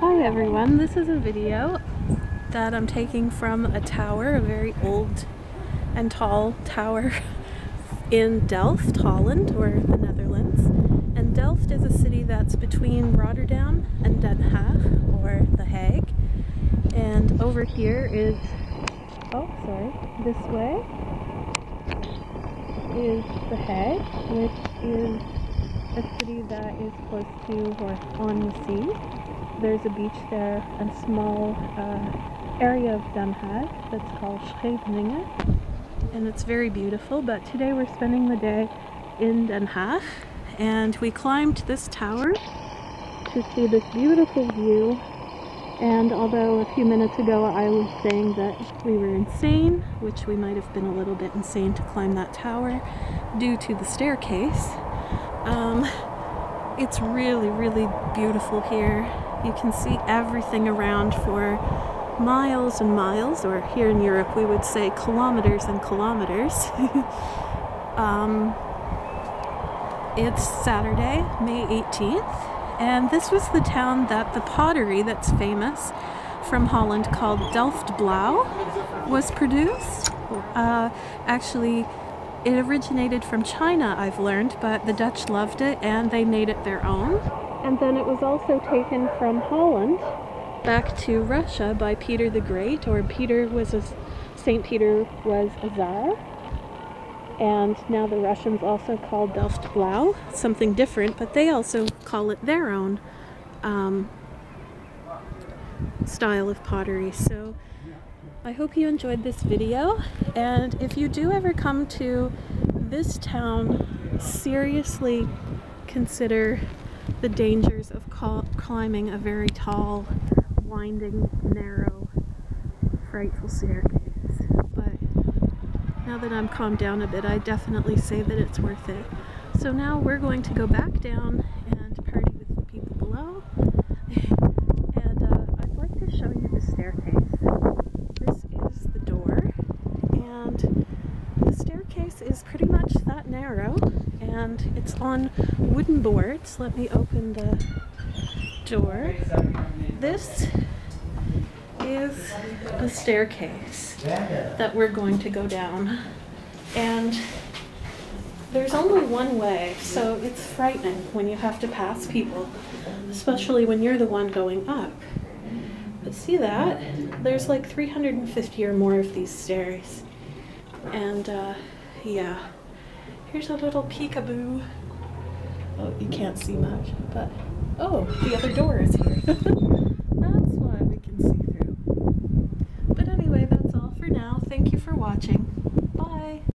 Hi everyone, this is a video that I'm taking from a tower, a very old and tall tower in Delft, Holland, or the Netherlands. And Delft is a city that's between Rotterdam and Den Haag, or The Hague. And over here is, this way is The Hague, which is a city that is close to or on the sea. There's a beach there, a small area of Den Haag that's called Scheveningen, and it's very beautiful. But today we're spending the day in Den Haag, and we climbed this tower to see this beautiful view. And although a few minutes ago I was saying that we were insane, which we might have been a little bit insane to climb that tower due to the staircase, it's really, really beautiful here. You can see everything around for miles and miles, or here in Europe we would say kilometers and kilometers. It's Saturday, May 18th, and this was the town that the pottery that's famous from Holland called Delft Blauw was produced. Actually, it originated from China, I've learned, but the Dutch loved it and they made it their own. And then it was also taken from Holland back to Russia by Peter the Great, or St. Peter was a Tsar. And now the Russians also call Delft Blauw something different, but they also call it their own style of pottery. So I hope you enjoyed this video, and if you do ever come to this town, seriously consider the dangers of climbing a very tall, winding, narrow, frightful staircase. But now that I'm calmed down a bit, I definitely say that it's worth it. So now we're going to go back down and party with the people below. And narrow, and it's on wooden boards. Let me open the door. This is a staircase that we're going to go down, and there's only one way, so it's frightening when you have to pass people, especially when you're the one going up. But see that? There's like 350 or more of these stairs. And yeah, here's a little peekaboo. Oh, you can't see much, but oh, the other door is here. That's why we can see through. But anyway, that's all for now. Thank you for watching.